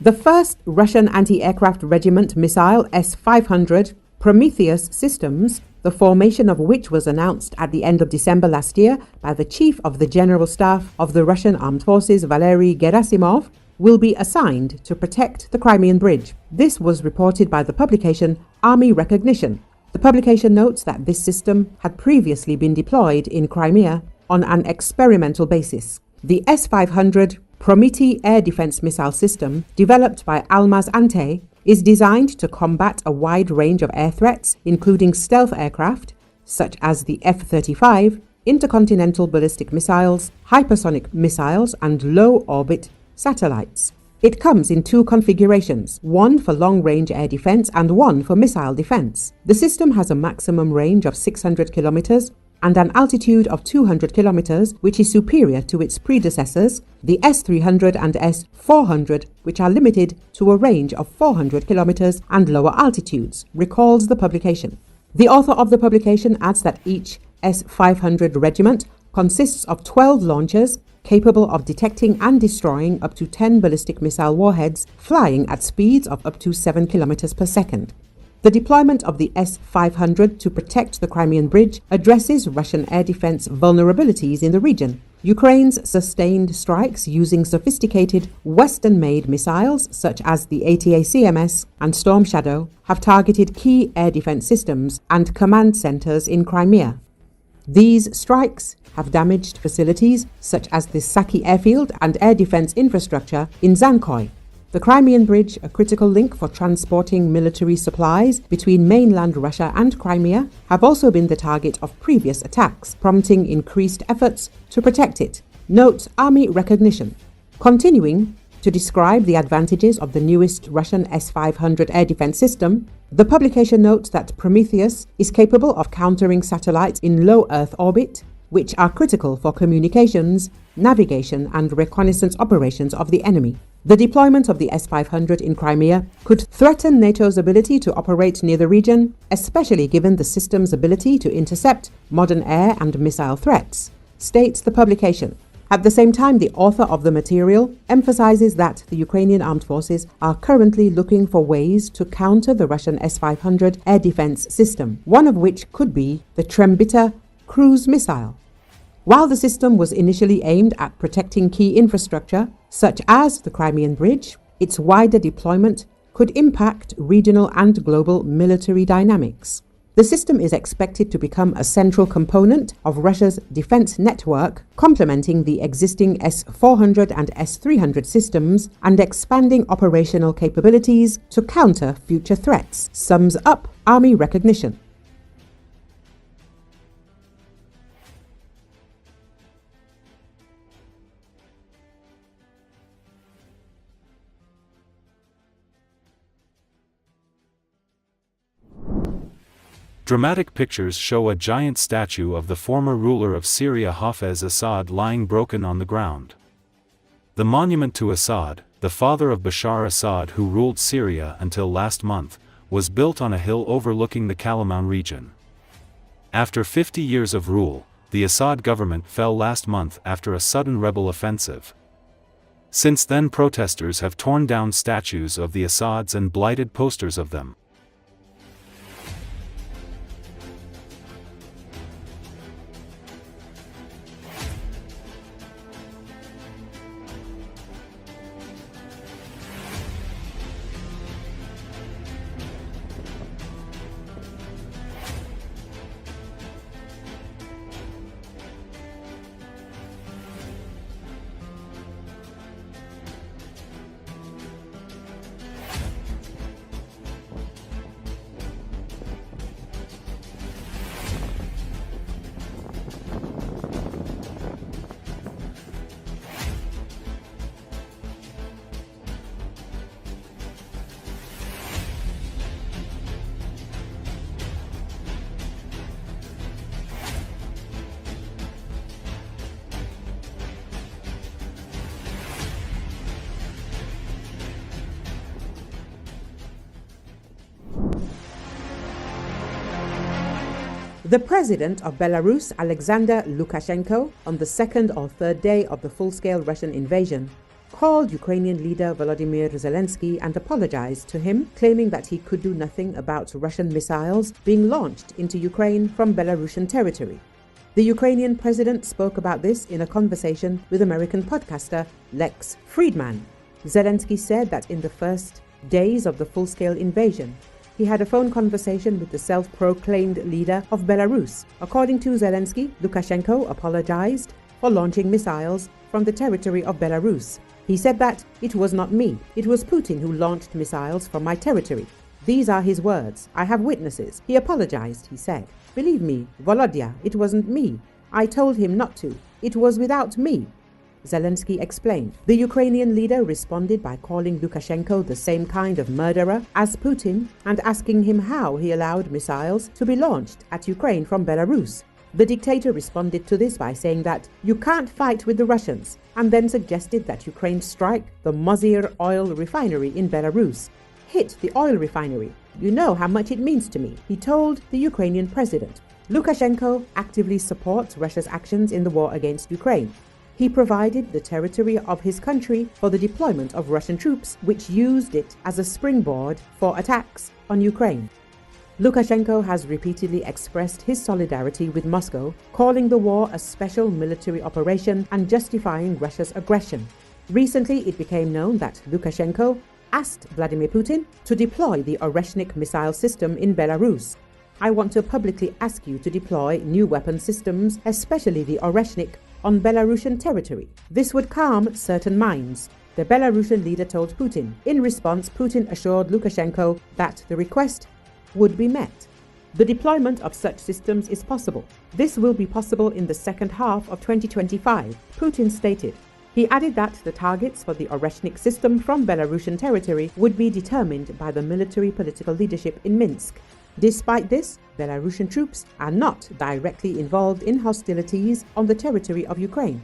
The first Russian anti-aircraft regiment missile S-500 Prometheus systems, the formation of which was announced at the end of December last year by the Chief of the General Staff of the Russian Armed Forces, Valery Gerasimov, will be assigned to protect the Crimean Bridge. This was reported by the publication Army Recognition. The publication notes that this system had previously been deployed in Crimea on an experimental basis. The S-500 Prometey air defense missile system, developed by Almaz-Antey, is designed to combat a wide range of air threats, including stealth aircraft, such as the F-35, intercontinental ballistic missiles, hypersonic missiles, and low-orbit satellites. It comes in two configurations, one for long-range air defense and one for missile defense. The system has a maximum range of 600 kilometers and an altitude of 200 kilometers, which is superior to its predecessors, the S-300 and S-400, which are limited to a range of 400 kilometers and lower altitudes, recalls the publication. The author of the publication adds that each S-500 regiment consists of 12 launchers capable of detecting and destroying up to 10 ballistic missile warheads flying at speeds of up to 7 kilometers per second. The deployment of the S-500 to protect the Crimean Bridge addresses Russian air defense vulnerabilities in the region. Ukraine's sustained strikes using sophisticated Western-made missiles such as the ATACMS and Storm Shadow have targeted key air defense systems and command centers in Crimea. These strikes have damaged facilities such as the Saki airfield and air defense infrastructure in Zankoy. The Crimean Bridge, a critical link for transporting military supplies between mainland Russia and Crimea, have also been the target of previous attacks, prompting increased efforts to protect it. Note Army Recognition. Continuing to describe the advantages of the newest Russian S-500 air defense system, the publication notes that Prometheus is capable of countering satellites in low Earth orbit, which are critical for communications, navigation, and reconnaissance operations of the enemy. The deployment of the S-500 in Crimea could threaten NATO's ability to operate near the region, especially given the system's ability to intercept modern air and missile threats, states the publication. At the same time, the author of the material emphasizes that the Ukrainian armed forces are currently looking for ways to counter the Russian S-500 air defense system, one of which could be the Trembita cruise missile. While the system was initially aimed at protecting key infrastructure, such as the Crimean Bridge, its wider deployment could impact regional and global military dynamics. The system is expected to become a central component of Russia's defense network, complementing the existing S-400 and S-300 systems and expanding operational capabilities to counter future threats, sums up Army Recognition. Dramatic pictures show a giant statue of the former ruler of Syria Hafez Assad lying broken on the ground. The monument to Assad, the father of Bashar Assad who ruled Syria until last month, was built on a hill overlooking the Kalaman region. After 50 years of rule, the Assad government fell last month after a sudden rebel offensive. Since then, protesters have torn down statues of the Assads and blighted posters of them. The president of Belarus, Alexander Lukashenko, on the second or third day of the full-scale Russian invasion, called Ukrainian leader Volodymyr Zelensky and apologized to him, claiming that he could do nothing about Russian missiles being launched into Ukraine from Belarusian territory. The Ukrainian president spoke about this in a conversation with American podcaster Lex Friedman. Zelensky said that in the first days of the full-scale invasion, he had a phone conversation with the self-proclaimed leader of Belarus. According to Zelensky, Lukashenko apologized for launching missiles from the territory of Belarus. He said that it was not me, it was Putin who launched missiles from my territory. These are his words. I have witnesses. He apologized, he said. Believe me, Volodya, it wasn't me. I told him not to. It was without me, Zelensky explained. The Ukrainian leader responded by calling Lukashenko the same kind of murderer as Putin and asking him how he allowed missiles to be launched at Ukraine from Belarus. The dictator responded to this by saying that you can't fight with the Russians, and then suggested that Ukraine strike the Mozyr oil refinery in Belarus. Hit the oil refinery. You know how much it means to me, he told the Ukrainian president. Lukashenko actively supports Russia's actions in the war against Ukraine. He provided the territory of his country for the deployment of Russian troops, which used it as a springboard for attacks on Ukraine. Lukashenko has repeatedly expressed his solidarity with Moscow, calling the war a special military operation and justifying Russia's aggression. Recently, it became known that Lukashenko asked Vladimir Putin to deploy the Oreshnik missile system in Belarus. I want to publicly ask you to deploy new weapon systems, especially the Oreshnik, on Belarusian territory. This would calm certain minds, the Belarusian leader told Putin. In response, Putin assured Lukashenko that the request would be met. The deployment of such systems is possible. This will be possible in the second half of 2025, Putin stated. He added that the targets for the Oreshnik system from Belarusian territory would be determined by the military political leadership in Minsk. Despite this, Belarusian troops are not directly involved in hostilities on the territory of Ukraine.